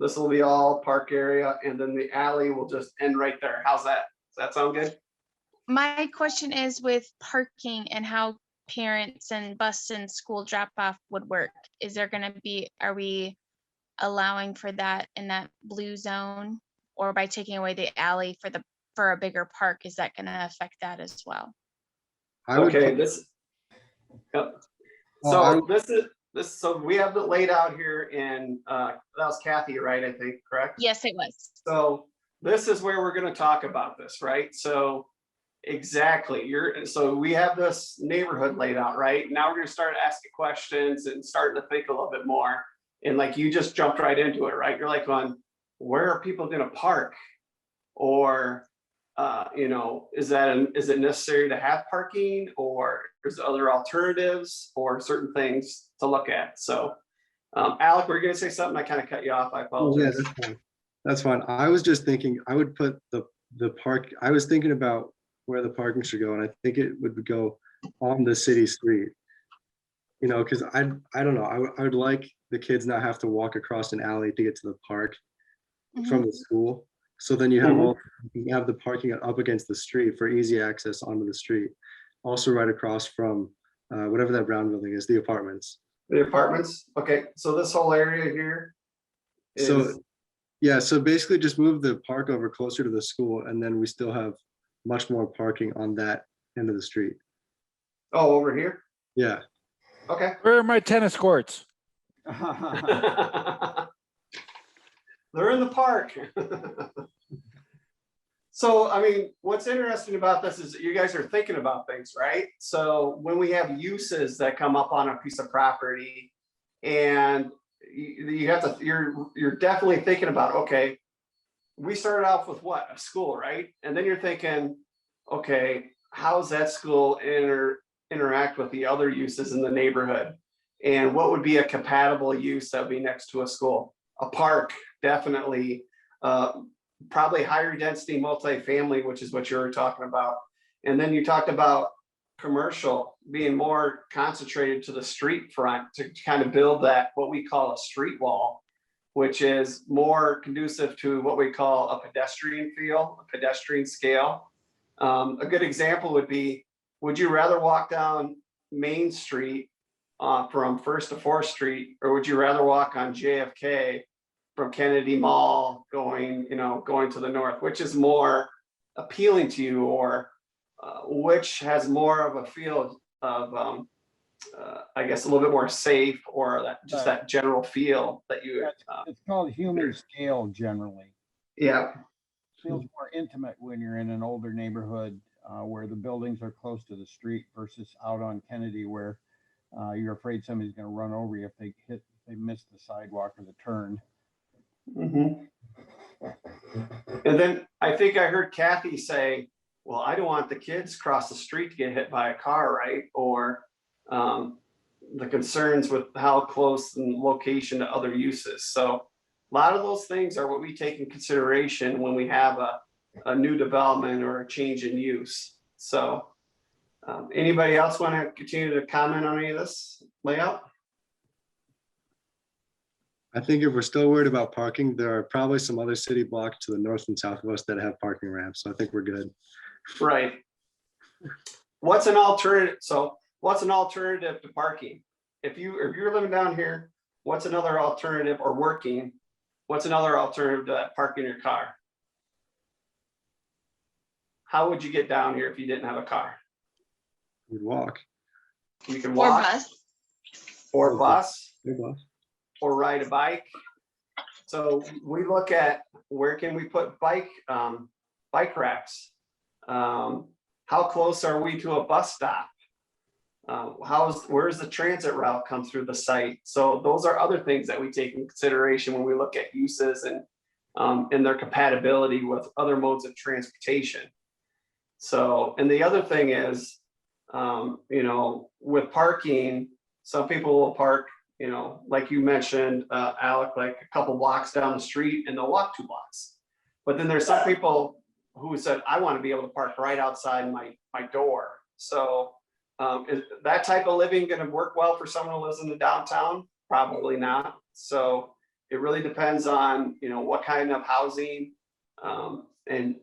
This will be all park area and then the alley will just end right there. How's that? Does that sound good? my question is with parking and how parents and bus and school drop off would work. Is there gonna be, are we allowing for that in that blue zone? Or by taking away the alley for a bigger park, is that gonna affect that as well? I would, Okay, this. Yep. So so we have it laid out here in, that was Kathy, right? I think, correct? Yes, it was. So this is where we're going to talk about this, right? So exactly, so we have this neighborhood laid out, right? Now we're going to start asking questions and starting to think a little bit more. And like you just jumped right into it, right? You're like going, where are people going to park? Or is it necessary to have parking, or there's other alternatives or certain things to look at? So Alec, we're going to say something. I kind of cut you off. I Oh, yeah, apologize. that's fine. That's fine. I was just thinking I would put the park, I was thinking about where the parking should go, and I think it would go on the city street. Because I don't know, I would like the kids not have to walk across an alley to get to the park from the school. So then you have the parking up against the street for easy access onto the street. Also right across from whatever that brown building is, the apartments. The apartments. Okay, so this whole area here is, So yeah, so basically just move the park over closer to the school, and then we still have much more parking on that end of the street. oh, over here. Yeah. Okay. Where are my tennis courts? They're in the park. So, I mean, what's interesting about this is you guys are thinking about things, right? So when we have uses that come up on a piece of property, and you have to, you're definitely thinking about, okay, we started off with what? A school, right? And then you're thinking, okay, how's that school interact with the other uses in the neighborhood? And what would be a compatible use that would be next to a school? A park, definitely. Probably higher density multifamily, which is what you were talking about. And then you talked about commercial being more concentrated to the street front to kind of build that, what we call a street wall, which is more conducive to what we call a pedestrian feel, a pedestrian scale. A good example would be, would you rather walk down Main Street from 1st to 4th Street, or would you rather walk on JFK from Kennedy Mall going to the north? Which is more appealing to you, or which has more of a feel of, I guess, a little bit more safe, or that general feel that you. It's called human scale generally. Yeah. Feels more intimate when you're in an older neighborhood where the buildings are close to the street versus out on Kennedy, where you're afraid somebody's going to run over you if they miss the sidewalk or the turn. And then I think I heard Kathy say, well, I don't want the kids across the street to get hit by a car, right? Or the concerns with how close and location to other uses. So a lot of those things are what we take in consideration when we have a new development or a change in use. So anybody else want to continue to comment on any of this layout? I think if we're still worried about parking, there are probably some other city blocks to the north and south of us that have parking ramps. So I think we're good. Right. What's an alternative? So what's an alternative to parking? If you're living down here, what's another alternative, or working? What's another alternative to parking your car? How would you get down here if you didn't have a car? We'd walk. You can Or walk. bus. Or bus. Good bus. Or ride a bike. So we look at where can we put bike racks? How close are we to a bus stop? Where's the transit route come through the site? So those are other things that we take in consideration when we look at uses and their compatibility with other modes of transportation. So, and the other thing is, with parking, some people will park, like you mentioned, Alec, like a couple blocks down the street, and they'll walk 2 blocks. But then there's some people who said, I want to be able to park right outside my door. So is that type of living going to work well for someone who lives in the downtown? Probably not. So it really depends on, what kind of housing and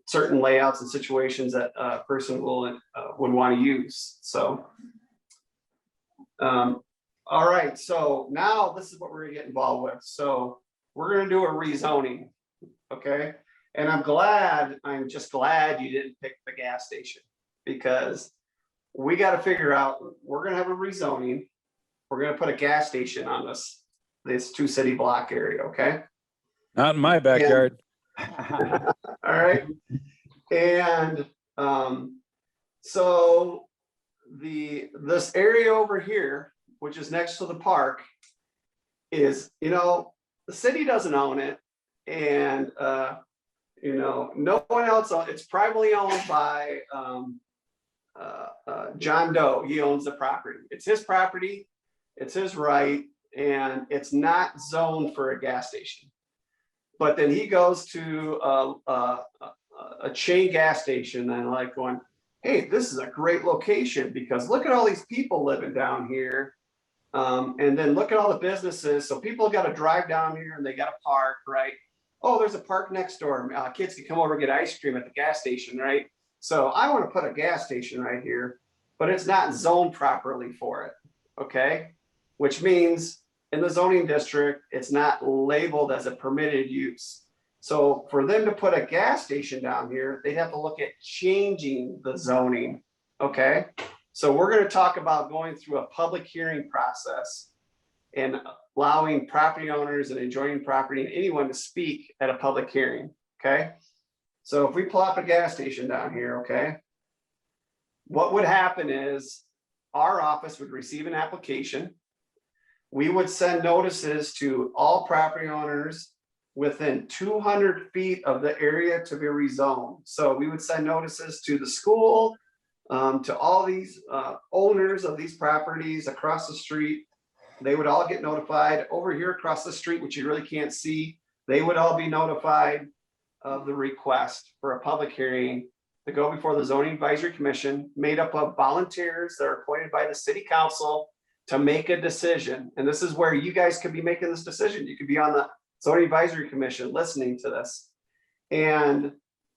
certain layouts and situations that a person would want to use. So, all right. So now this is what we're going to get involved with. So we're going to do a rezoning. Okay. And I'm just glad you didn't pick the gas station, because we got to figure out, we're going to have a rezoning. we're gonna put a gas station on this 2 city block area, okay? Not in my backyard. All right. And so this area over here, which is next to the park, is, the city doesn't own it, and no one else it's privately owned by John Doe. He owns the property. It's his property, it's his right, and it's not zoned for a gas station. But then he goes to a chain gas station and like going, hey, this is a great location because look at all these people living down here. And then look at all the businesses. So people got to drive down here and they got to park, right? Oh, there's a park next door. Kids can come over and get ice cream at the gas station, right? So I want to put a gas station right here, but it's not zoned properly for it, okay? Which means in the zoning district, it's not labeled as a permitted use. So for them to put a gas station down here, they'd have to look at changing the zoning, okay? So we're going to talk about going through a public hearing process and allowing property owners and adjoining property and anyone to speak at a public hearing, okay? So if we plop a gas station down here, okay, what would happen is our office would receive an application. We would send notices to all property owners within 200 feet of the area to be rezoned. So we would send notices to the school, to all these owners of these properties across the street. They would all get notified. Over here across the street, which you really can't see, they would all be notified of the request for a public hearing to go before the Zoning Advisory Commission, made up of volunteers that are appointed by the city council to make a decision. And this is where you guys could be making this decision. You could be on the Zoning Advisory Commission listening to this. And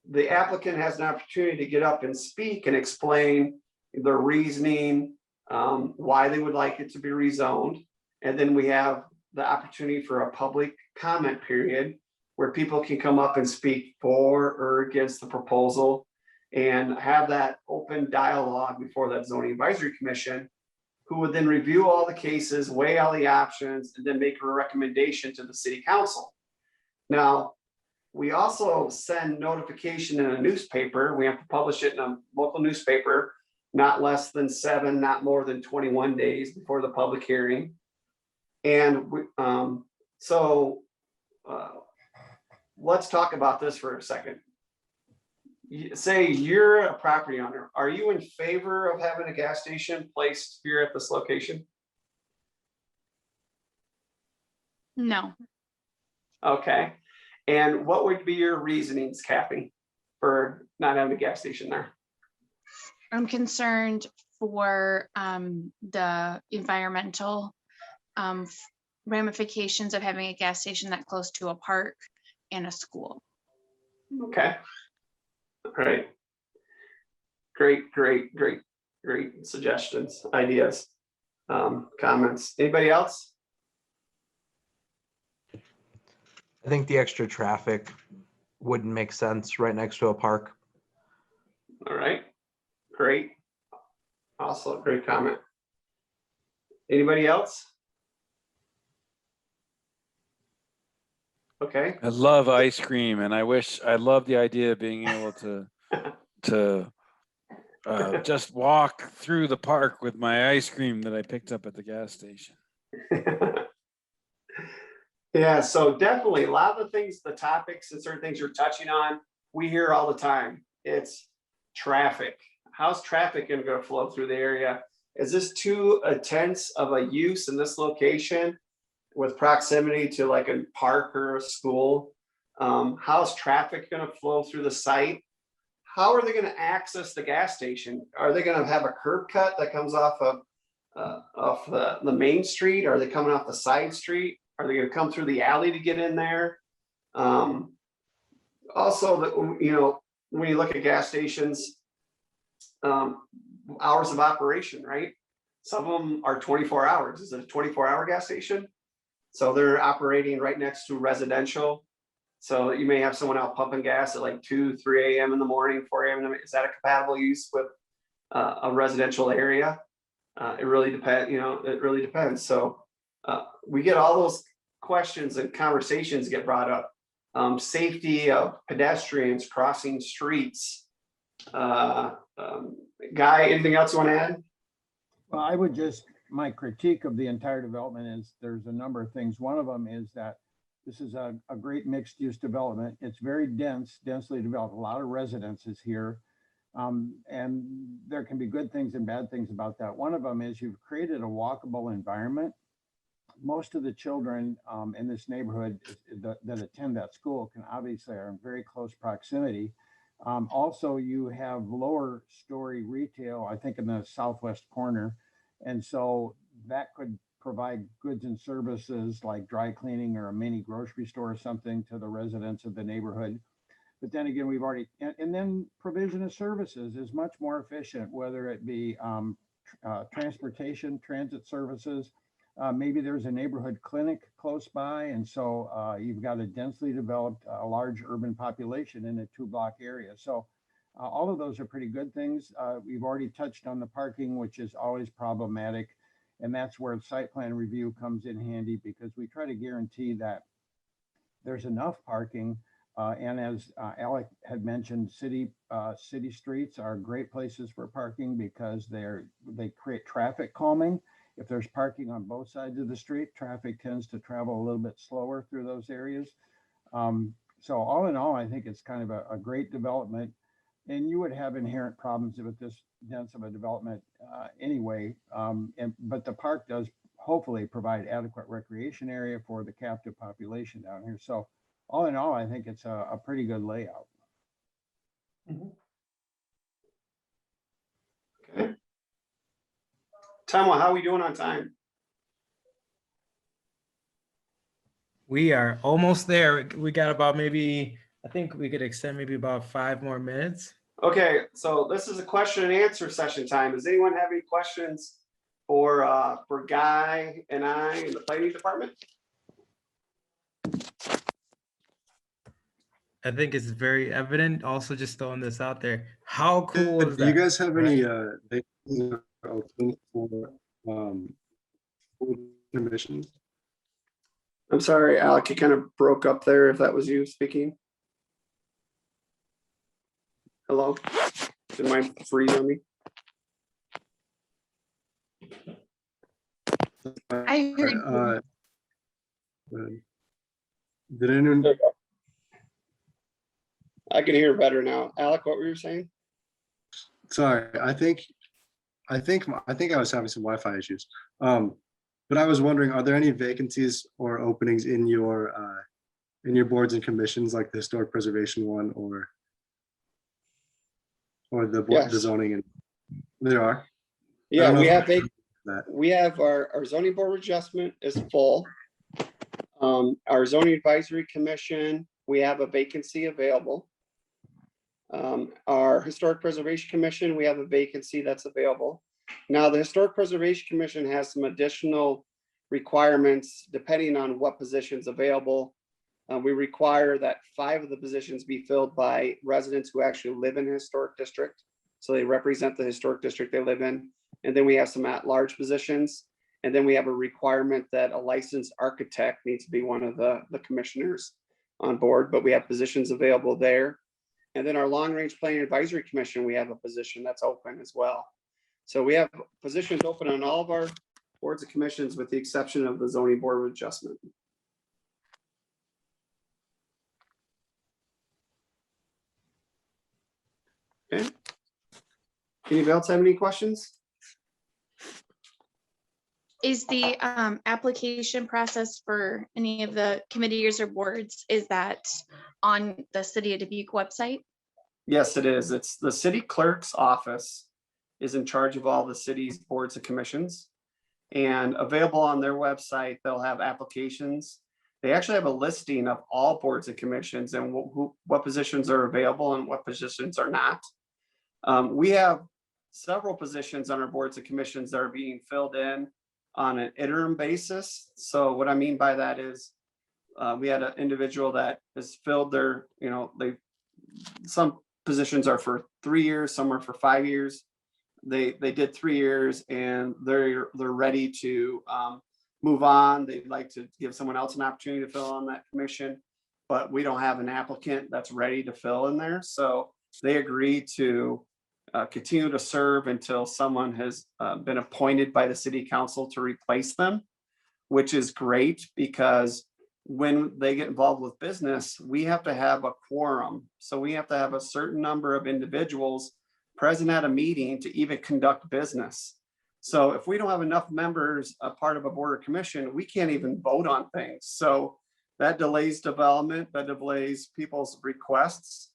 the applicant has an opportunity to get up and speak and explain their reasoning, why they would like it to be rezoned. And then we have the opportunity for a public comment period where people can come up and speak for or against the proposal and have that open dialogue before that Zoning Advisory Commission, who would then review all the cases, weigh all the options, and then make a recommendation to the city council. Now, we also send notification in a newspaper. We have to publish it in a local newspaper, not less than 7, not more than 21 days before the public hearing. And let's talk about this for a second. Say you're a property owner. Are you in favor of having a gas station placed here at this location? No. Okay. And what would be your reasonings, Kathy, for not having a gas station there? I'm concerned for the environmental ramifications of having a gas station that close to a park and a school. Okay. All right. Great suggestions, ideas, comments. Anybody else? I think the extra traffic wouldn't make sense right next to a park. All right. Great. Also, great comment. Anybody else? Okay. I love ice cream, and I love the idea of being able to just walk through the park with my ice cream that I picked up at the gas station. Yeah, so definitely a lot of the things, the topics and certain things you're touching on, we hear all the time. It's traffic. How's traffic going to flow through the area? Is this too intense of a use in this location with proximity to like a park or a school? How's traffic going to flow through the site? How are they going to access the gas station? Are they going to have a curb cut that comes off of the main street? Are they coming off the side street? Are they going to come through the alley to get in there? Also, when you look at gas stations, hours of operation, right? Some of them are 24 hours. Is it a 24-hour gas station? So they're operating right next to residential. So you may have someone out pumping gas at like 2, 3 a.m. in the morning, 4 a.m. Is that a compatible use with a residential area? It really depends, it really depends. So we get all those questions and conversations get brought up. Safety of pedestrians crossing streets. Guy, anything else you want to add? Well, I would just, my critique of the entire development is there's a number of things. One of them is that this is a great mixed use development. It's very densely developed, a lot of residences here. And there can be good things and bad things about that. One of them is you've created a walkable environment. Most of the children in this neighborhood that attend that school can obviously are in very close proximity. Also, you have lower story retail, I think in the southwest corner. And so that could provide goods and services like dry cleaning or a mini grocery store or something to the residents of the neighborhood. But then again, we've already, and then provision of services is much more efficient, whether it be transportation, transit services. Maybe there's a neighborhood clinic close by. And so you've got a densely developed, large urban population in a 2-block area. So all of those are pretty good things. We've already touched on the parking, which is always problematic. And that's where site plan review comes in handy, because we try to guarantee that there's enough parking. And as Alec had mentioned, city streets are great places for parking because they create traffic calming. If there's parking on both sides of the street, traffic tends to travel a little bit slower through those areas. So all in all, I think it's kind of a great development. And you would have inherent problems with this dense of a development anyway. But the park does hopefully provide adequate recreation area for the captive population down here. So all in all, I think it's a pretty good layout. Okay. Tama, how are we doing on time? We are almost there. We got about maybe, I think we could extend maybe about 5 more minutes. Okay, so this is a question and answer session time. Does anyone have any questions for Guy and I in the planning department? I think it's very evident. Also, just throwing this out there. How cool is Do that? you guys have right? any vacancies open for board commissions? I'm sorry, Alec, you kind of broke up there if that was you speaking. Hello? Did mine freeze on me? I heard Did anyone? I can hear better now. Alec, what were you saying? Sorry, I think I was having some Wi-Fi issues. But I was wondering, are there any vacancies or openings in your boards and commissions, like the historic preservation one or the Yes. the zoning? And there are. Yeah, we have that. we have our zoning board of adjustment is full. Our zoning advisory commission, we have a vacancy available. Our historic preservation commission, we have a vacancy that's available. Now, the historic preservation commission has some additional requirements depending on what position's available. We require that 5 of the positions be filled by residents who actually live in a historic district. So they represent the historic district they live in. And then we have some at-large positions. And then we have a requirement that a licensed architect needs to be one of the commissioners on board, but we have positions available there. And then our long-range planning advisory commission, we have a position that's open as well. So we have positions open on all of our boards and commissions with the exception of the zoning board of adjustment. Okay. Anybody else have any questions? Is the application process for any of the committees or boards, is that on the City of Dubuque website? Yes, it is. It's the city clerk's office is in charge of all the city's boards and commissions. And available on their website, they'll have applications. They actually have a listing of all boards and commissions and what positions are available and what positions are not. We have several positions on our boards and commissions that are being filled in on an interim basis. So what I mean by that is we had an individual that has filled their, some positions are for 3 years, some are for 5 years. they did 3 years and they're ready to move on. They'd like to give someone else an opportunity to fill on that commission, but we don't have an applicant that's ready to fill in there. So they agreed to continue to serve until someone has been appointed by the city council to replace them, which is great because when they get involved with business, we have to have a quorum. So we have to have a certain number of individuals present at a meeting to even conduct business. So if we don't have enough members, a part of a board or commission, we can't even vote on things. So that delays development, that delays people's requests.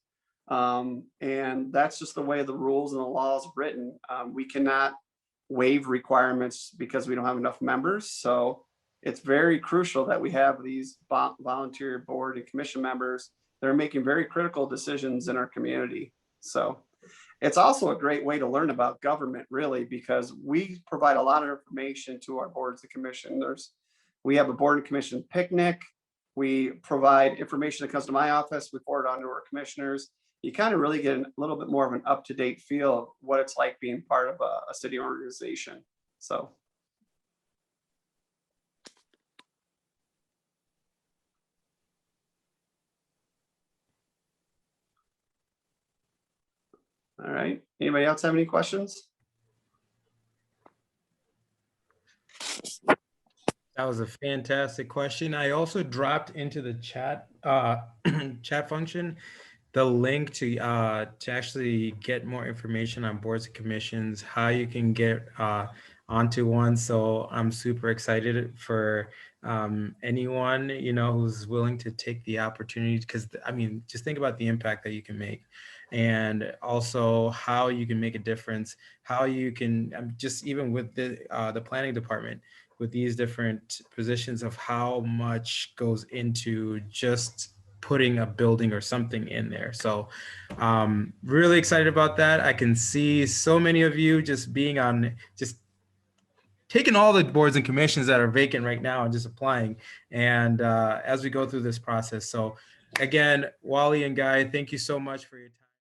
And that's just the way the rules and the laws written. We cannot waive requirements because we don't have enough members. So it's very crucial that we have these volunteer board and commission members that are making very critical decisions in our community. So it's also a great way to learn about government, really, because we provide a lot of information to our boards and commissioners. We have a board and commission picnic. We provide information that comes to my office. We forward on to our commissioners. You kind of really get a little bit more of an up-to-date feel of what it's like being part of a city organization. So. All right. Anybody else have any questions? That was a fantastic question. I also dropped into the chat chat function the link to actually get more information on boards and commissions, how you can get onto one. So I'm super excited for anyone, you know, who's willing to take the opportunity, because I mean, just think about the impact that you can make, and also how you can make a difference, how you can just even with the planning department, with these different positions of how much goes into just putting a building or something in there. So really excited about that. I can see so many of you just being on, just taking all the boards and commissions that are vacant right now and just applying. And as we go through this process. So again, Wally and Guy, thank you so much for your time.